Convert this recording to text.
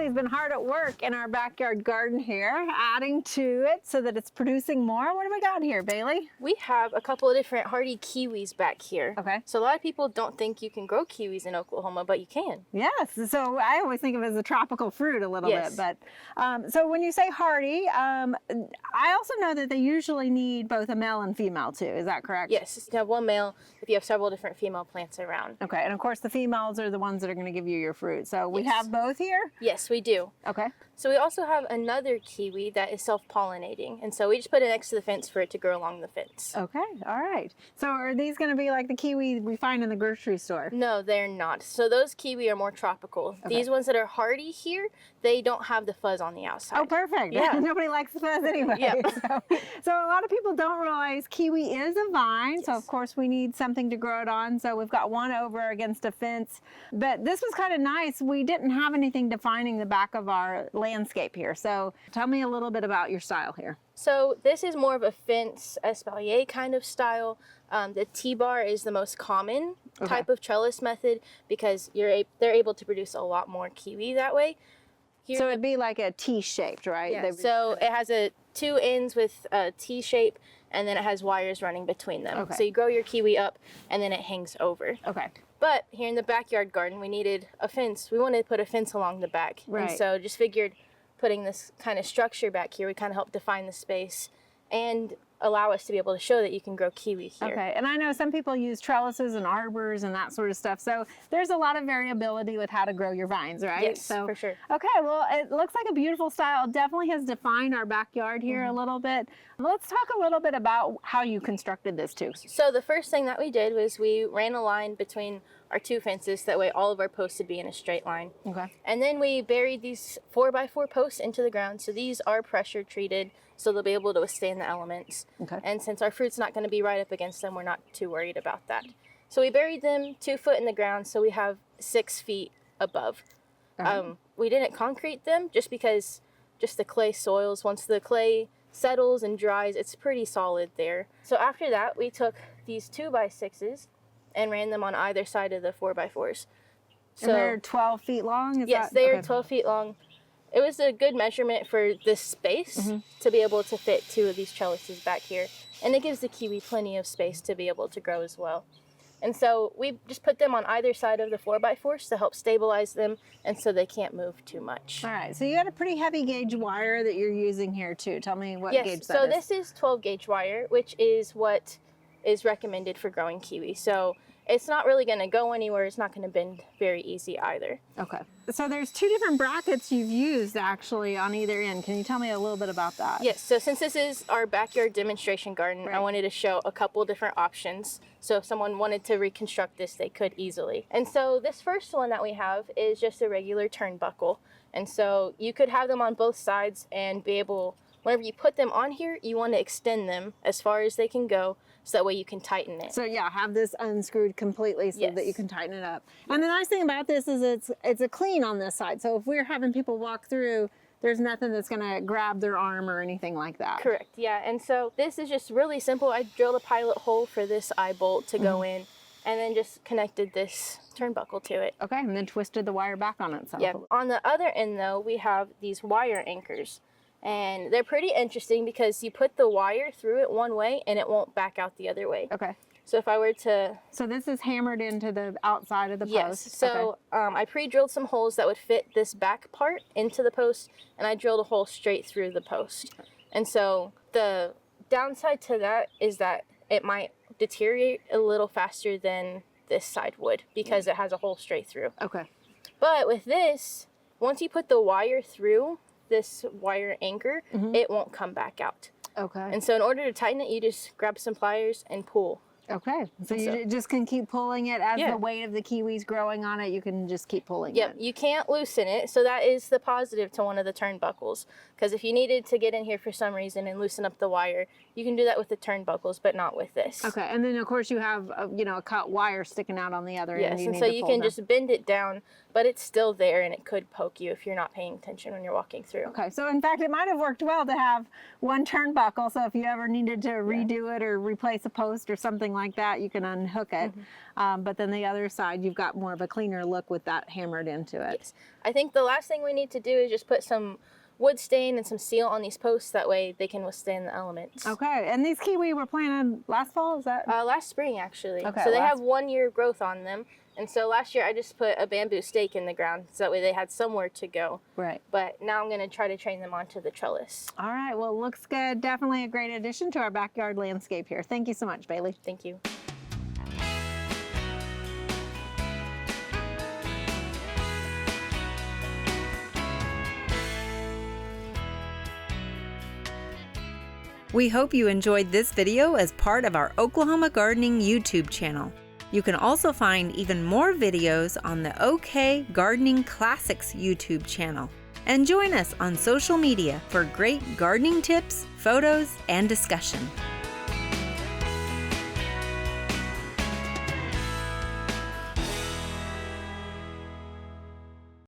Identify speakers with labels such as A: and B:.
A: Bailey's been hard at work in our backyard garden here, adding to it so that it's producing more. What do we got here, Bailey?
B: We have a couple of different hardy kiwis back here.
A: Okay.
B: So a lot of people don't think you can grow kiwis in Oklahoma, but you can.
A: Yes. So I always think of it as a tropical fruit a little bit. But so when you say hardy, I also know that they usually need both a male and female too. Is that correct?
B: Yes. You can have one male if you have several different female plants around.
A: Okay. And of course the females are the ones that are going to give you your fruit. So we have both here?
B: Yes, we do.
A: Okay.
B: So we also have another kiwi that is self-pollinating. And so we just put it next to the fence for it to grow along the fence.
A: Okay. All right. So are these going to be like the kiwi we find in the grocery store?
B: No, they're not. So those kiwi are more tropical. Okay. These ones that are hardy here, they don't have the fuzz on the outside.
A: Oh, perfect. Yeah. Nobody likes the fuzz anyway.
B: Yep.
A: So a lot of people don't realize kiwi is a vine. Yes. So of course we need something to grow it on. So we've got one over against a fence. But this was kind of nice. We didn't have anything defining the back of our landscape here. So tell me a little bit about your style here.
B: So this is more of a fence espalier kind of style. The T-bar is the most common type of trellis method because they're able to produce a lot more kiwi that way. Here,
A: so it'd be like a T-shaped, right?
B: Yeah. So it has two ends with a T shape, and then it has wires running between them. Okay. So you grow your kiwi up, and then it hangs over.
A: Okay.
B: But here in the backyard garden, we needed a fence. We wanted to put a fence along the back. Right. And so just figured putting this kind of structure back here would kind of help define the space and allow us to be able to show that you can grow kiwi here.
A: Okay, and I know some people use trellises and arbors and that sort of stuff, so there's a lot of variability with how to grow your vines, right?
B: Yes,
A: so,
B: for sure.
A: Okay, well, it looks like a beautiful style. It definitely has defined our backyard here a little bit. Let's talk a little bit about how you constructed this too.
B: So the first thing that we did was we ran a line between our two fences, that way all of our posts would be in a straight line.
A: Okay.
B: And then we buried these 4x4 posts into the ground. So these are pressure treated, so they'll be able to withstand the elements.
A: Okay.
B: And since our fruit's not going to be right up against them, we're not too worried about that. So we buried them 2 foot in the ground, so we have 6 feet above. We didn't concrete them just because the clay soils, once the clay settles and dries, it's pretty solid there. So after that, we took these 2x6s and ran them on either side of the 4x4s.
A: So and they're 12 feet long?
B: Yes, they are 12 feet long. It was a good measurement for this space to be able to fit 2 of these trellises back here. And it gives the kiwi plenty of space to be able to grow as well. And so we just put them on either side of the 4x4s to help stabilize them and so they can't move too much.
A: All right, so you got a pretty heavy gauge wire that you're using here too. Tell me what gauge that is.
B: So this is 12 gauge wire, which is what is recommended for growing kiwi. So it's not really going to go anywhere. It's not going to bend very easy either.
A: Okay. So there's 2 different brackets you've used actually on either end. Can you tell me a little bit about that?
B: Yes. So since this is our backyard demonstration garden, I wanted to show a couple different options. So if someone wanted to reconstruct this, they could easily. And so this first one that we have is just a regular turnbuckle. And so you could have them on both sides and be able, whenever you put them on here, you want to extend them as far as they can go, so that way you can tighten it.
A: So yeah, have this unscrewed completely so that you can tighten it up. And the nice thing about this is it's a clean on this side. So if we're having people walk through, there's nothing that's gonna grab their arm or anything like that.
B: Correct, yeah. And so this is just really simple. I drilled a pilot hole for this eye bolt to go in, and then just connected this turnbuckle to it.
A: Okay, and then twisted the wire back on itself.
B: Yeah, on the other end though, we have these wire anchors. And they're pretty interesting because you put the wire through it one way and it won't back out the other way.
A: Okay.
B: So if I were to...
A: So this is hammered into the outside of the post?
B: Yes. So I pre-drilled some holes that would fit this back part into the post, and I drilled a hole straight through the post. And so the downside to that is that it might deteriorate a little faster than this side would because it has a hole straight through.
A: Okay.
B: But with this, once you put the wire through this wire anchor, it won't come back out.
A: Okay.
B: And so in order to tighten it, you just grab some pliers and pull.
A: Okay. So you just can keep pulling it as the weight of the kiwi's growing on it. You can just keep pulling it.
B: Yep. You can't loosen it. So that is the positive to one of the turnbuckles. Because if you needed to get in here for some reason and loosen up the wire, you can do that with the turnbuckles, but not with this.
A: Okay. And then of course you have a cut wire sticking out on the other end.
B: Yes. And so you can just bend it down but it's still there and it could poke you if you're not paying attention when you're walking through.
A: Okay, so in fact, it might have worked well to have one turnbuckle, so if you ever needed to redo it or replace a post or something like that, you can unhook it. But then the other side, you've got more of a cleaner look with that hammered into it.
B: Yes. I think the last thing we need to do is just put some wood stain and some seal on these posts. That way they can withstand the elements.
A: Okay, and these kiwi were planted last fall, is that?
B: Last spring, actually.
A: Okay,
B: so they have 1 year growth on them. And so last year I just put a bamboo stake in the ground so that way they had somewhere to go.
A: Right.
B: But now I'm going to try to train them onto the trellis.
A: All right, well, looks good. Definitely a great addition to our backyard landscape here. Thank you so much, Bailey.
B: Thank you.
C: We hope you enjoyed this video as part of our Oklahoma Gardening YouTube channel. You can also find even more videos on the OK Gardening Classics YouTube channel. And join us on social media for great gardening tips, photos, and discussion.